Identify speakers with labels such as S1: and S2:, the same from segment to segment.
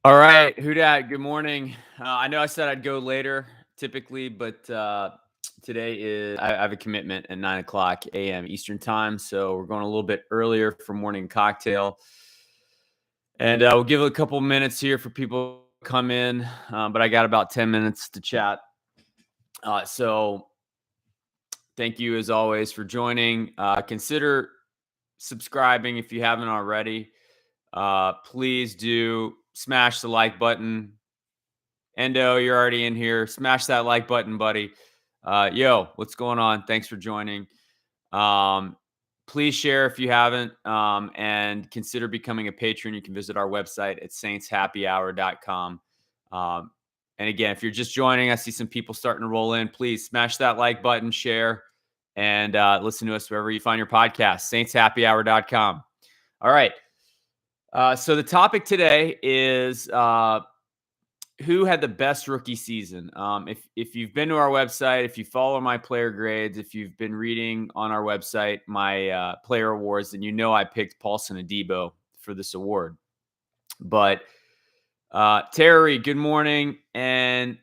S1: All right, who dat? Good morning. I know I said I'd go later typically, but today I have a commitment at 9 o'clock a.m. Eastern time, so we're going a little bit earlier for morning cocktail, and we'll give it a couple minutes here for people to come in. But I got about 10 minutes to chat. So thank you as always for joining. Consider subscribing if you haven't already. Please do smash the like button. Endo, you're already in here. Smash that like button, buddy. Yo, what's going on? Thanks for joining. Um, please share if you haven't, and consider becoming a patron. You can visit our website at saintshappyhour.com. Um, and again, if you're just joining, I see some people starting to roll in. Please smash that like button, share, and listen to us wherever you find your podcast, saintshappyhour.com. All right. So the topic today is who had the best rookie season? If you've been to our website, if you follow my player grades, if you've been reading on our website my player awards, then you know I picked Paulson Adebo for this award. But Terry, good morning, and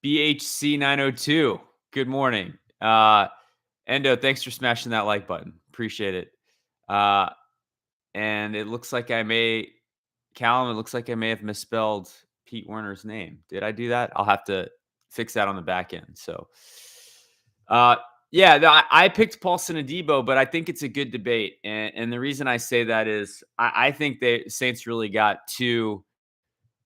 S1: BHC 902, good morning. Endo, thanks for smashing that like button. Appreciate it. And it looks like Callum, it looks like I may have misspelled Pete Werner's name. Did I do that? I'll have to fix that on the back end. So, yeah, I picked Paulson Adebo, but I think it's a good debate. And the reason I say that is I think the Saints really got two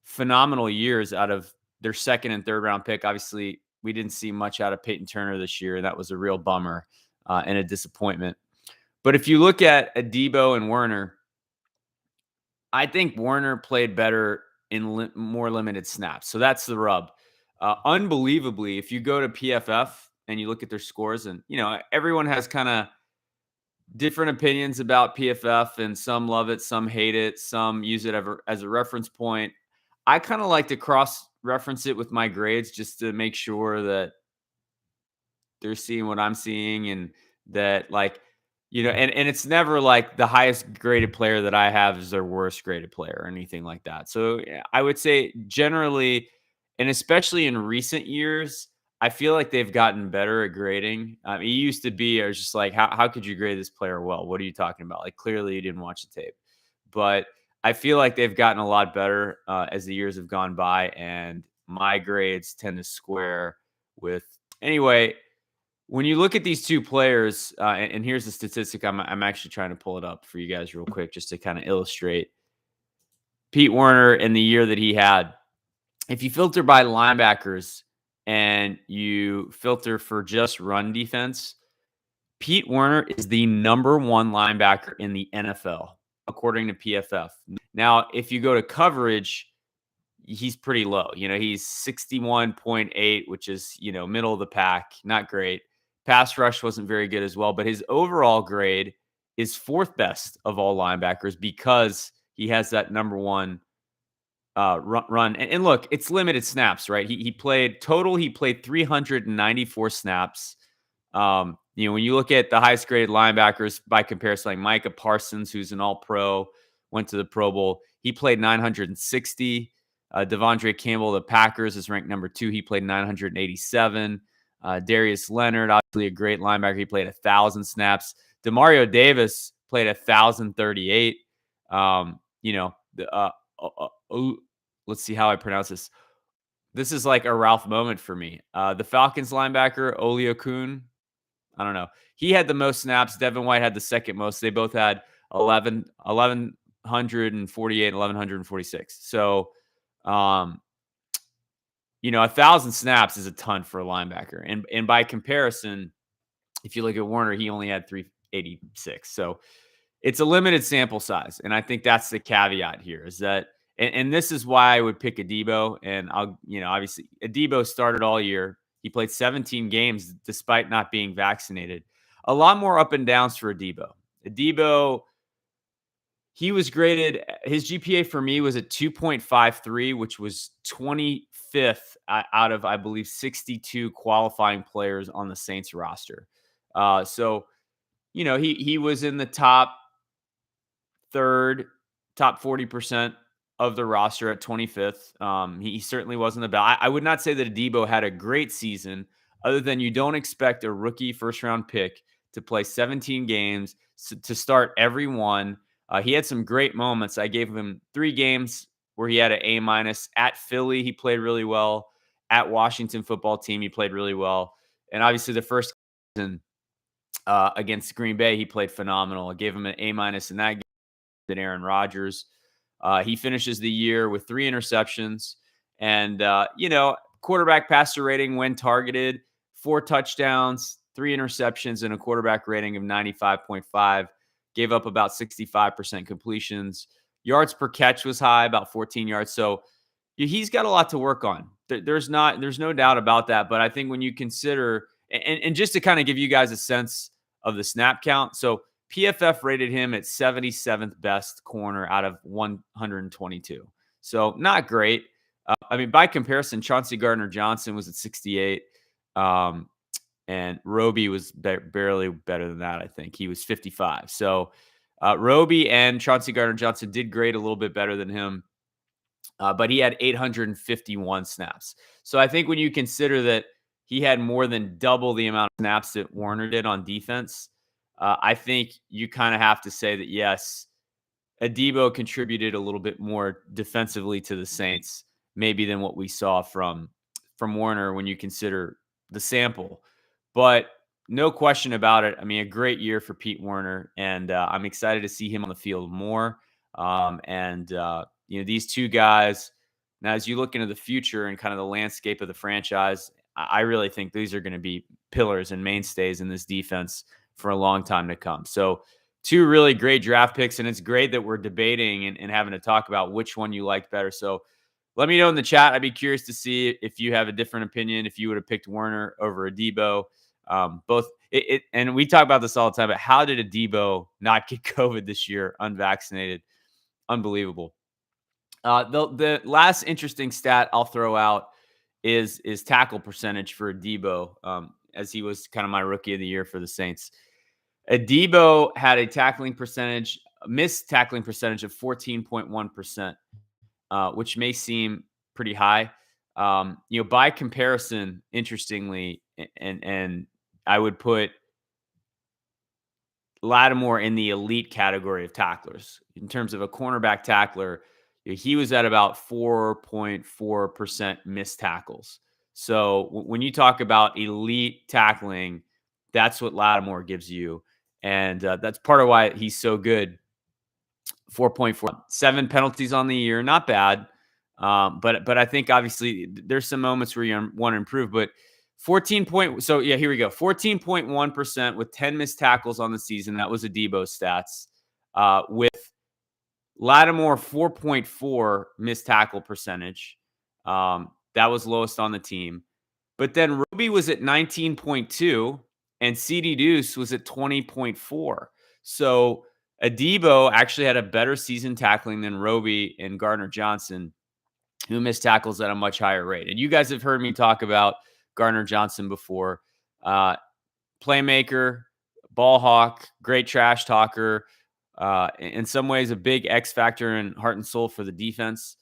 S1: phenomenal years out of their second and third round pick. Obviously, we didn't see much out of Peyton Turner this year. And that was a real bummer and a disappointment. But if you look at Adebo and Werner, I think Werner played better in more limited snaps. So that's the rub. Unbelievably, if you go to PFF and you look at their scores, and everyone has kind of different opinions about PFF, and some love it, some hate it, some use it as a reference point. I kind of like to cross reference it with my grades just to make sure that they're seeing what I'm seeing, and that and it's never like the highest graded player that I have is their worst graded player or anything like that. So yeah, I would say generally, and especially in recent years, I feel like they've gotten better at grading. It used to be, I was just like, how could you grade this player well? What are you talking about? Like, clearly you didn't watch the tape. But I feel like they've gotten a lot better as the years have gone by, and my grades tend to square with. Anyway, when you look at these two players, and here's the statistic, I'm actually trying to pull it up for you guys real quick just to kind of illustrate Pete Werner in the year that he had. If you filter by linebackers and you filter for just run defense, Pete Werner is the number one linebacker in the NFL, according to PFF. Now, if you go to coverage, he's pretty low. He's 61.8, which is, middle of the pack, not great. Pass rush wasn't very good as well, but his overall grade is fourth best of all linebackers because he has that number one run. And look, it's limited snaps, right? He played 394 snaps. When you look at the highest graded linebackers by comparison, like Micah Parsons, who's an all-pro, went to the Pro Bowl, he played 960. Devondre Campbell, the Packers, is ranked number 2. He played 987. Darius Leonard, obviously a great linebacker. He played 1,000 snaps. Demario Davis played 1,038. Let's see how I pronounce this. This is like a Ralph moment for me. The Falcons linebacker, Oliokun, I don't know. He had the most snaps. Devin White had the second most. They both had 1,148 and 1,146. So, 1,000 snaps is a ton for a linebacker. And by comparison, if you look at Werner, he only had 386. So it's a limited sample size. And I think that's the caveat here is that, and this is why I would pick Adebo. And obviously Adebo started all year. He played 17 games despite not being vaccinated. A lot more up and downs for Adebo. He was graded, his GPA for me was at 2.53, which was 25th out of, I believe, 62 qualifying players on the Saints roster. So, he was in the top third, top 40% of the roster at 25th. He certainly wasn't the best. I would not say that Adebo had a great season, other than you don't expect a rookie first round pick to play 17 games, to start every one. He had some great moments. I gave him 3 games where he had an A minus. At Philly, he played really well. At Washington football team, he played really well. And obviously, the first season against Green Bay, he played phenomenal. I gave him an A minus in that game than Aaron Rodgers. He finishes the year with 3 interceptions and, quarterback passer rating when targeted, 4 touchdowns, 3 interceptions, and a quarterback rating of 95.5. Gave up about 65% completions. Yards per catch was high, about 14 yards. So he's got a lot to work on. There's no doubt about that. But I think when you consider, and just to kind of give you guys a sense of the snap count. So PFF rated him at 77th best corner out of 122. So not great. By comparison, Chauncey Gardner-Johnson was at 68. And Roby was barely better than that, I think. He was 55. So Roby and Chauncey Gardner-Johnson did great, a little bit better than him. But he had 851 snaps. So I think when you consider that he had more than double the amount of snaps that Werner did on defense, I think you kind of have to say that, yes, Adebo contributed a little bit more defensively to the Saints, maybe than what we saw from Werner when you consider the sample. But no question about it. A great year for Pete Werner, and I'm excited to see him on the field more. These two guys, now as you look into the future and kind of the landscape of the franchise, I really think these are going to be pillars and mainstays in this defense for a long time to come. So 2 really great draft picks, and it's great that we're debating and having to talk about which one you liked better. So let me know in the chat. I'd be curious to see if you have a different opinion, if you would have picked Werner over Adebo. And we talk about this all the time, but how did Adebo not get COVID this year, unvaccinated? Unbelievable. The last interesting stat I'll throw out is tackle percentage for Adebo, as he was kind of my rookie of the year for the Saints. Adebo had a missed tackling percentage of 14.1%, which may seem pretty high. By comparison, interestingly, and I would put Lattimore in the elite category of tacklers. In terms of a cornerback tackler, he was at about 4.4% missed tackles. So when you talk about elite tackling, that's what Lattimore gives you. And that's part of why he's so good. 4.4, 7 penalties on the year, not bad. But I think obviously there's some moments where you want to improve. But 14.1% with 10 missed tackles on the season. That was Adebo's stats. With Lattimore, 4.4 missed tackle percentage. That was lowest on the team. But then Roby was at 19.2 and CD Deuce was at 20.4. So Adebo actually had a better season tackling than Roby and Gardner-Johnson, who missed tackles at a much higher rate. And you guys have heard me talk about Gardner-Johnson before. Playmaker, ball hawk, great trash talker. In some ways, a big X factor and heart and soul for the defense.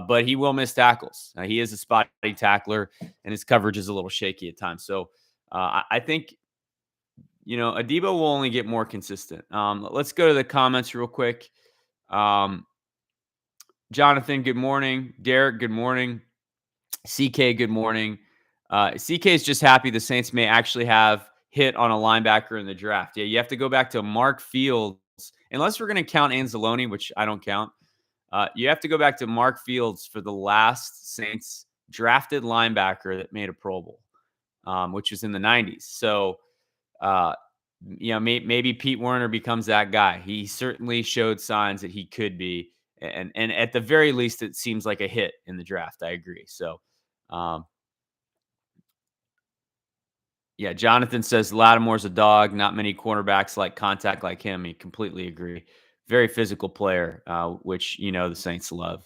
S1: But he will miss tackles. He is a spotty tackler, and his coverage is a little shaky at times. So I think, Adebo will only get more consistent. Let's go to the comments real quick. Jonathan, good morning. Derek, good morning. CK, good morning. CK is just happy the Saints may actually have hit on a linebacker in the draft. Yeah, you have to go back to Mark Fields. Unless we're going to count Anzalone, which I don't count. You have to go back to Mark Fields for the last Saints drafted linebacker that made a Pro Bowl, which was in the 90s. So, maybe Pete Werner becomes that guy. He certainly showed signs that he could be. And at the very least, it seems like a hit in the draft. I agree. So, Jonathan says Lattimore's a dog. Not many cornerbacks like contact like him. He completely agree. Very physical player, which, the Saints love.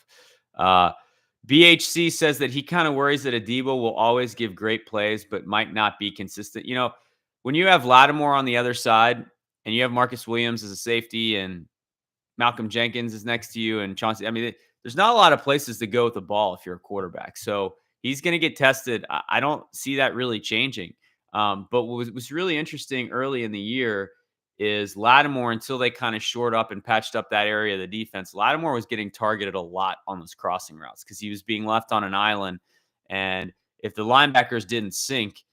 S1: BHC says that he kind of worries that Adebo will always give great plays, but might not be consistent. When you have Lattimore on the other side and you have Marcus Williams as a safety and Malcolm Jenkins is next to you and Chauncey, there's not a lot of places to go with the ball if you're a quarterback. So he's going to get tested. I don't see that really changing. But what was really interesting early in the year is Lattimore, until they kind of shored up and patched up that area of the defense, Lattimore was getting targeted a lot on those crossing routes because he was being left on an island. And if the linebackers didn't sink,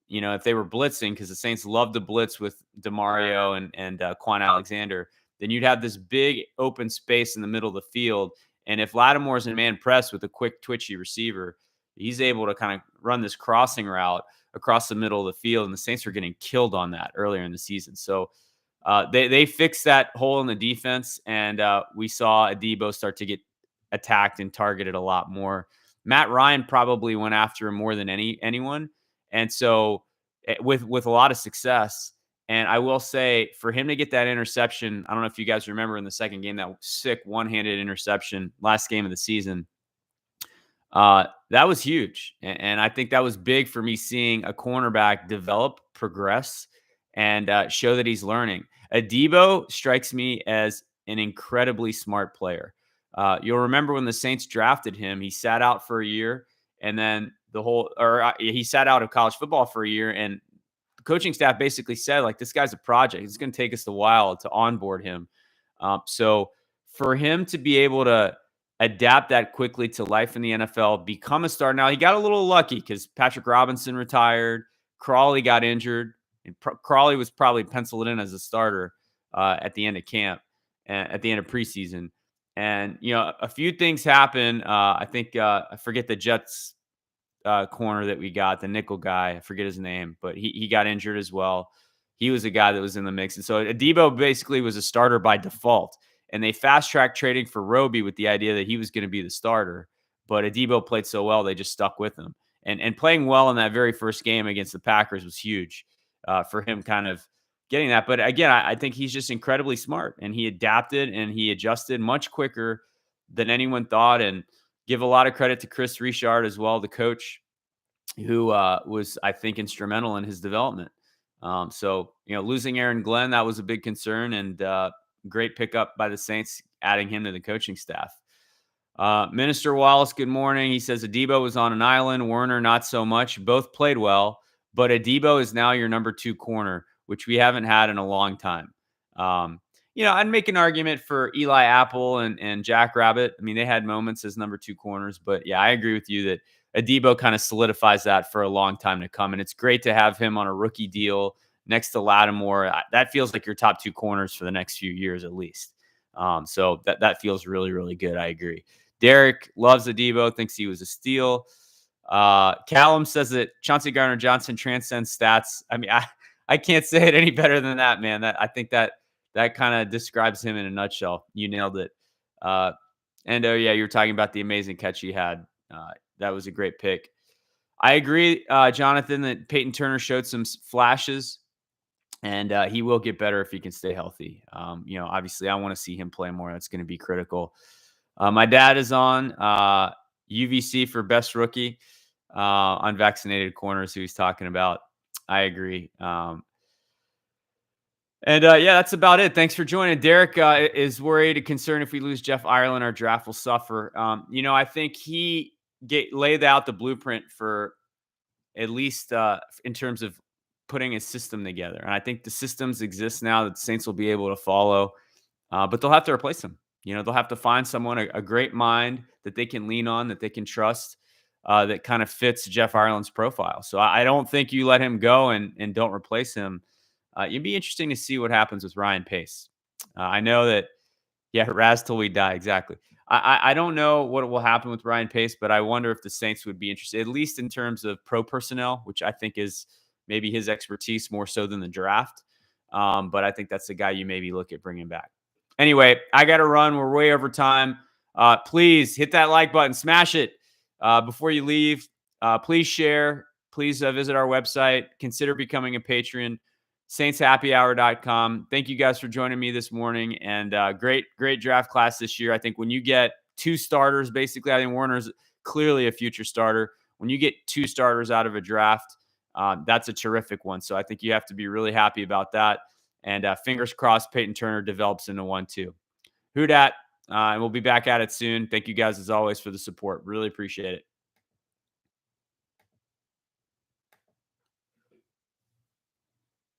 S1: if they were blitzing, because the Saints love to blitz with DeMario and Quan Alexander, then you'd have this big open space in the middle of the field. And if Lattimore's in man press with a quick, twitchy receiver, he's able to kind of run this crossing route across the middle of the field. And the Saints were getting killed on that earlier in the season. So they fixed that hole in the defense, and we saw Adebo start to get attacked and targeted a lot more. Matt Ryan probably went after him more than anyone. And so with a lot of success. And I will say, for him to get that interception, I don't know if you guys remember in the second game, that sick one-handed interception, last game of the season, that was huge. And I think that was big for me, seeing a cornerback develop, progress, and show that he's learning. Adebo strikes me as an incredibly smart player. You'll remember when the Saints drafted him, he sat out for a year, and then he sat out of college football for a year, and the coaching staff basically said, like, this guy's a project. It's going to take us a while to onboard him. So for him to be able to adapt that quickly to life in the NFL, become a star. Now, he got a little lucky because Patrick Robinson retired, Crawley got injured, and Crawley was probably penciled in as a starter at the end of camp, at the end of preseason. And, a few things happen. I think, I forget the Jets corner that we got, the nickel guy. I forget his name, but he got injured as well. He was a guy that was in the mix. And so Adebo basically was a starter by default. And they fast-tracked trading for Roby with the idea that he was going to be the starter. But Adebo played so well, they just stuck with him. And playing well in that very first game against the Packers was huge for him kind of getting that. But again, I think he's just incredibly smart. And he adapted and he adjusted much quicker than anyone thought. And give a lot of credit to Chris Richard as well, the coach, who was, I think, instrumental in his development. So, losing Aaron Glenn, that was a big concern, and great pickup by the Saints, adding him to the coaching staff. Minister Wallace, good morning. He says Adebo was on an island, Werner not so much. Both played well, but Adebo is now your number 2 corner, which we haven't had in a long time. I'd make an argument for Eli Apple and Jack Rabbit. I mean, they had moments as number 2 corners, but yeah, I agree with you that Adebo kind of solidifies that for a long time to come. And it's great to have him on a rookie deal next to Lattimore. That feels like your top 2 corners for the next few years, at least. So that feels really, really good. I agree. Derek loves Adebo, thinks he was a steal. Callum says that Chauncey Gardner-Johnson transcends stats. I mean, I can't say it any better than that, man. I think that kind of describes him in a nutshell. You nailed it. And yeah, you were talking about the amazing catch he had. That was a great pick. I agree, Jonathan, that Peyton Turner showed some flashes, and he will get better if he can stay healthy. Obviously, I want to see him play more. That's going to be critical. My dad is on UVC for best rookie, unvaccinated corners, who he's talking about. I agree. And yeah, that's about it. Thanks for joining. Derek is worried and concerned if we lose Jeff Ireland, our draft will suffer. I think he laid out the blueprint for, at least in terms of putting a system together. And I think the systems exist now that the Saints will be able to follow, but they'll have to replace them. They'll have to find someone, a great mind that they can lean on, that they can trust, that kind of fits Jeff Ireland's profile. So I don't think you let him go and don't replace him. It'd be interesting to see what happens with Ryan Pace. I know that, yeah, Raz till we die. Exactly. I don't know what will happen with Ryan Pace, but I wonder if the Saints would be interested, at least in terms of pro personnel, which I think is maybe his expertise more so than the draft. But I think that's the guy you maybe look at bringing back. Anyway, I got to run. We're way over time. Please hit that like button, smash it before you leave. Please share. Please visit our website. Consider becoming a patron. SaintsHappyHour.com. Thank you guys for joining me this morning, and great draft class this year. I think when you get 2 starters, basically, I think Werner's clearly a future starter. When you get 2 starters out of a draft, that's a terrific one. So I think you have to be really happy about that. And fingers crossed, Peyton Turner develops into one too. Who dat? And we'll be back at it soon. Thank you guys as always for the support. Really appreciate it.